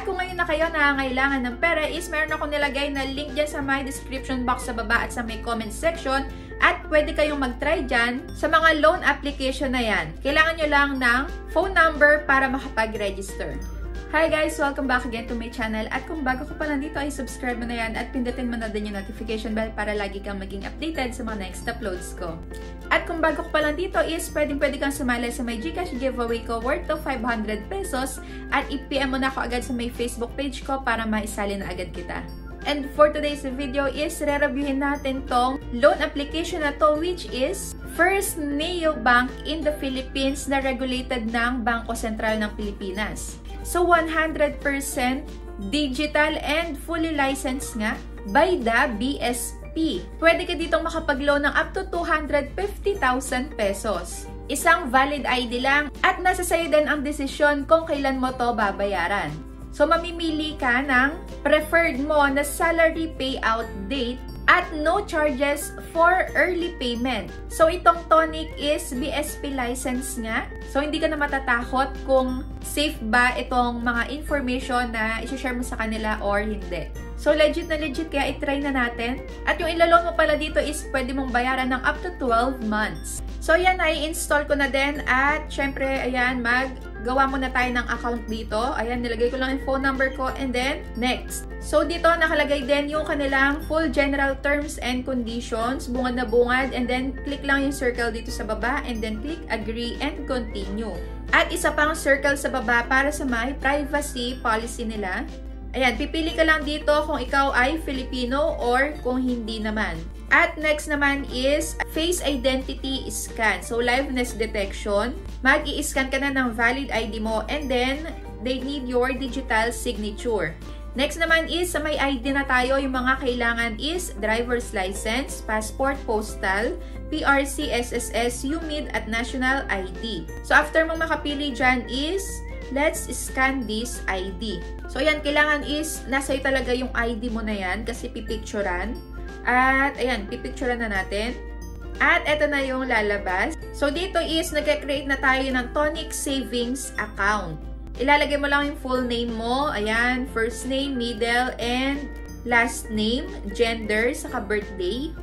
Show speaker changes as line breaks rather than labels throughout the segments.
At kung ngayon na kayo nangangailangan ng pera is meron ako nilagay na link dyan sa my description box sa baba at sa may comment section. At pwede kayong mag-try dyan sa mga loan application na yan. Kailangan nyo lang ng phone number para makapag-register. Hi guys! Welcome back again to my channel. At kung bago ka pa lang dito ay subscribe mo na yan at pindutin mo na din yung notification bell para lagi kang maging updated sa mga next uploads ko. At kung bago ka pa lang dito is pwede kang sumali sa my Gcash giveaway ko worth of 500 pesos at i-PM mo na ako agad sa my Facebook page ko para maisali na agad kita. And for today's video is re-reviewin natin tong loan application na to which is First Neobank in the Philippines na regulated ng Bangko Sentral ng Pilipinas. So 100% digital and fully licensed nga by the BSP. Pwede ka ditong makapag-loan ng up to 250,000 pesos. Isang valid ID lang at nasa sayo din ang desisyon kung kailan mo to babayaran. So mamimili ka ng preferred mo na salary payout date at no charges for early payment. So itong Tonic is BSP license nga. So hindi ka na matatakot kung safe ba itong mga information na i-share mo sa kanila or hindi. So legit na legit kaya i-try na natin. At yung ilaloan mo pala dito is pwede mong bayaran ng up to 12 months. So yan, i-install ko na din at syempre ayan, gawa muna tayo ng account dito. Ayan, nilagay ko lang yung phone number ko and then next. So dito nakalagay din yung kanilang full general terms and conditions, bungad na bungad, and then click lang yung circle dito sa baba and then click agree and continue. At isa pang circle sa baba para sa my privacy policy nila. Ayan, pipili ka lang dito kung ikaw ay Filipino or kung hindi naman. At next naman is face identity scan. So, liveness detection. Mag-i-scan ka na ng valid ID mo and then they need your digital signature. Next naman is sa may ID na tayo, yung mga kailangan is driver's license, passport, postal, PRC, SSS, UMID at national ID. So, after mong makapili dyan is let's scan this ID. So, ayan, kailangan is nasa iyo talaga yung ID mo na yan kasi pipicturan. At, ayan, pipicturan na natin. At, eto na yung lalabas. So, dito is nag-create na tayo ng Tonic Savings Account. Ilalagay mo lang yung full name mo. Ayan, first name, middle, and last name, gender, saka birthday.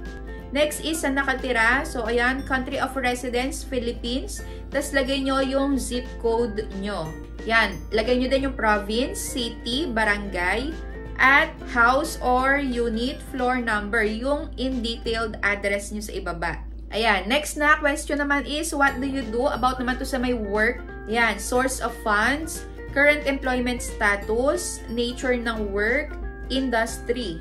Next is saan nakatira. So, ayan, country of residence, Philippines. Tapos, lagay nyo yung zip code nyo. Yan, lagay nyo din yung province, city, barangay, at house or unit floor number, yung in-detailed address nyo sa ibaba. Ayan, next na question naman is, what do you do? About naman to sa may work. Ayan, source of funds, current employment status, nature ng work, industry.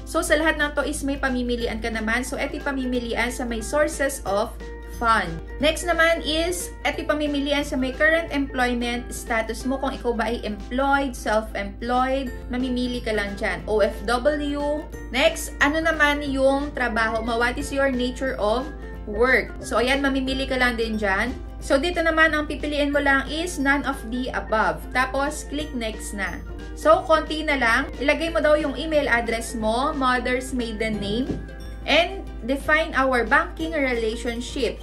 So, sa lahat ng to is may pamimilian ka naman. So, eto pamimilian sa may sources of fund. Next naman is, eto pamimilian sa may current employment status mo. Kung ikaw ba ay employed, self-employed, mamimili ka lang dyan. OFW. Next, ano naman yung trabaho mo? What is your nature of work? So, ayan, mamimili ka lang din dyan. So, dito naman, ang pipiliin mo lang is none of the above. Tapos, click next na. So, konti na lang. Ilagay mo daw yung email address mo, mother's maiden name, and define our banking relationship.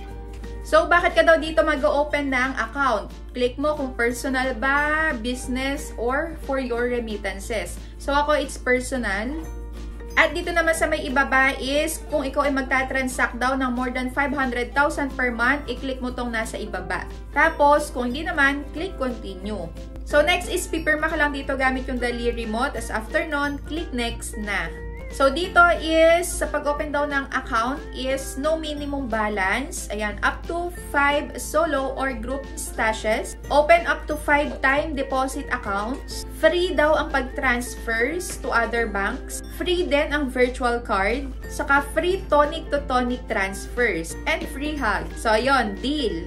So, bakit ka daw dito mag-open ng account? Click mo kung personal ba, business, or for your remittances. So, ako, it's personal. At dito naman sa may ibaba is, kung ikaw ay magta-transact daw ng more than 500,000 per month, i-click mo tong nasa ibaba. Tapos, kung hindi naman, click continue. So, next is, pipirma ka lang dito gamit yung Dali Remote. As after nun, click next na. So, dito is, sa pag-open daw ng account is no minimum balance. Ayan, up to 5 solo or group stashes. Open up to 5 time deposit accounts. Free daw ang pag-transfers to other banks. Free din ang virtual card. Saka free tonic to tonic transfers. And free hug. So, ayun, deal.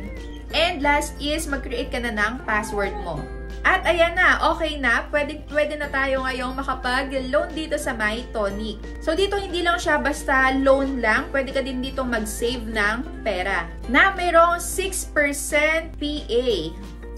And last is, mag-create ka na ng password mo. At ayan na, okay na, pwede na tayo ngayong makapag-loan dito sa my Tonic. So dito hindi lang siya basta loan lang, pwede ka din dito mag-save ng pera. Na mayroong 6% PA.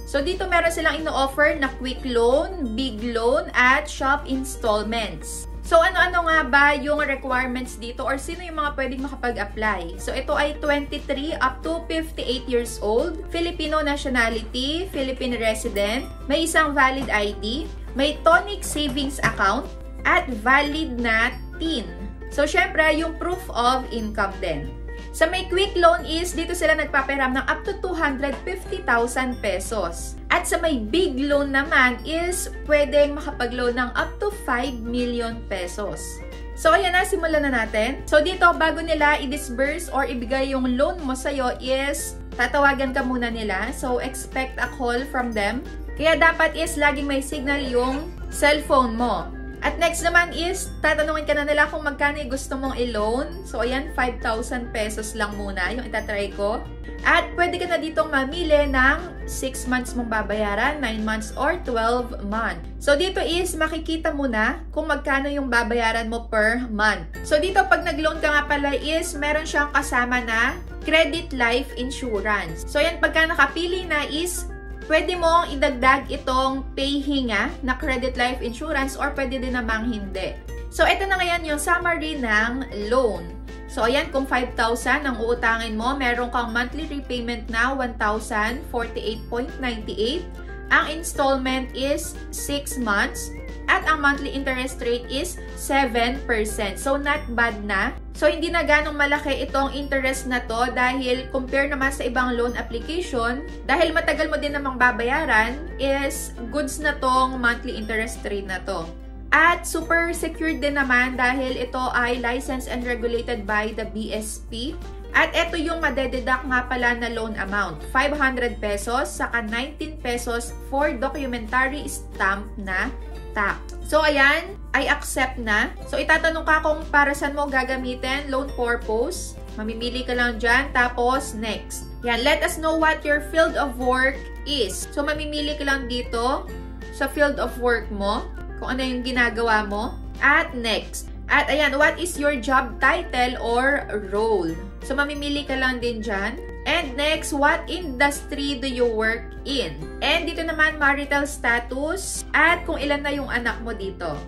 So dito meron silang ino-offer na quick loan, big loan, at shop installments. So, ano-ano nga ba yung requirements dito or sino yung mga pwedeng makapag-apply? So, ito ay 23 up to 58 years old, Filipino nationality, Philippine resident, may isang valid ID, may Tonic Savings Account, at valid na TIN. So, syempre, yung proof of income din. Sa may quick loan is, dito sila nagpapahiram ng up to 250,000 pesos. At sa may big loan naman is, pwedeng makapag-loan ng up to 5 million pesos. So, ayan na, simulan na natin. So, dito, bago nila i-disburse or ibigay yung loan mo sa'yo is, tatawagan ka muna nila. So, expect a call from them. Kaya dapat is, laging may signal yung cellphone mo. At next naman is, tatanungin ka na nila kung magkano gusto mong i-loan. So, ayan, 5,000 pesos lang muna yung itatry ko. At pwede ka na ditong mamili ng 6 months mong babayaran, 9 months, or 12 months. So, dito is, makikita mo na kung magkano yung babayaran mo per month. So, dito, pag nag-loan ka nga pala is, meron siyang kasama na credit life insurance. So, yan, pagka nakapili na is, pwede mong idagdag itong payhinga na credit life insurance or pwede din namang hindi. So, ito na ngayon yung summary ng loan. So, ayan, kung 5,000 ang uutangin mo, meron kang monthly repayment na 1,048.98. Ang installment is 6 months. At ang monthly interest rate is 7%. So, not bad na. So, hindi na ganong malaki itong interest na to dahil compare naman sa ibang loan application, dahil matagal mo din namang babayaran, is goods na tong monthly interest rate na to. At super secured din naman dahil ito ay licensed and regulated by the BSP. At ito yung madededuct nga pala na loan amount. 500 pesos, saka 19 pesos for documentary stamp na tax. So, ayan, I accept na. So, itatanong ka kung para saan mo gagamitin, loan purpose. Mamimili ka lang dyan, tapos next. Yan, let us know what your field of work is. So, mamimili ka lang dito sa field of work mo, kung ano yung ginagawa mo. At next. At ayan, what is your job title or role? So, mamimili ka lang din dyan. And next, what industry do you work in? And dito naman, marital status at kung ilan na yung anak mo dito.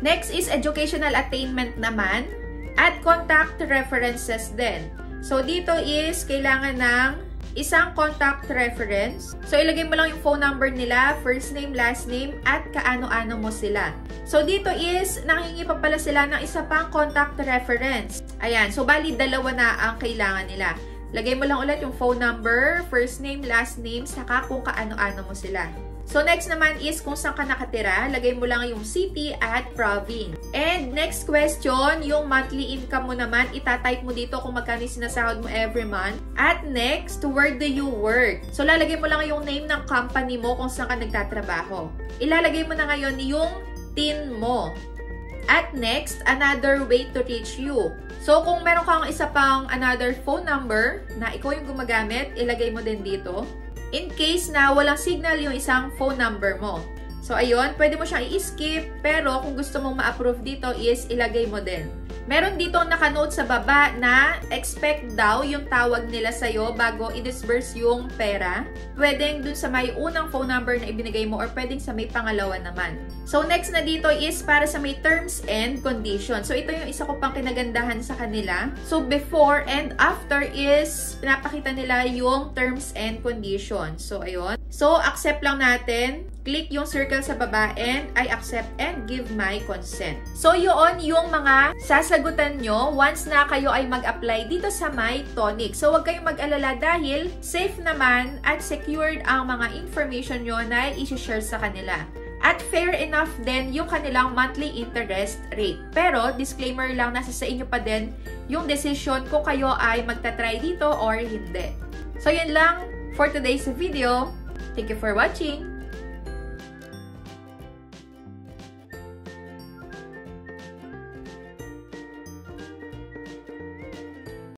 Next is educational attainment naman at contact references din. So, dito is kailangan ng isang contact reference. So, ilagay mo lang yung phone number nila, first name, last name, at kaano-ano mo sila. So, dito is, nanghingi pa pala sila ng isa pang contact reference. Ayan. So, bali, dalawa na ang kailangan nila. Lagay mo lang ulit yung phone number, first name, last name, saka kung kaano-ano mo sila. So, next naman is kung saan ka nakatira. Lagay mo lang yung city at province. And next question, yung monthly income mo naman, itatype mo dito kung magkano sinasahod mo every month. At next, where do you work? So, lalagay mo lang yung name ng company mo kung saan ka nagtatrabaho. Ilalagay mo na ngayon yung TIN mo. At next, another way to reach you. So, kung meron kang isa pang another phone number na ikaw yung gumagamit, ilagay mo din dito. In case na walang signal yung isang phone number mo. So, ayun, pwede mo siyang i-skip, pero kung gusto mong ma-approve dito is ilagay mo din. Meron dito nakanote sa baba na expect daw yung tawag nila sa'yo bago i-disburse yung pera. Pwedeng dun sa may unang phone number na ibinigay mo or pwedeng sa may pangalawa naman. So, next na dito is para sa may terms and conditions. So, ito yung isa ko pang kinagandahan sa kanila. So, before and after is pinapakita nila yung terms and conditions. So, ayun. So, accept lang natin. Click yung circle sa baba and I accept and give my consent. So, yun yung mga sasagutan nyo once na kayo ay mag-apply dito sa My Tonic. So, huwag kayong mag-alala dahil safe naman at secured ang mga information nyo na i-share sa kanila. At fair enough din yung kanilang monthly interest rate. Pero, disclaimer lang, nasa sa inyo pa din yung decision kung kayo ay magta-try dito or hindi. So, yun lang for today's video. Thank you for watching!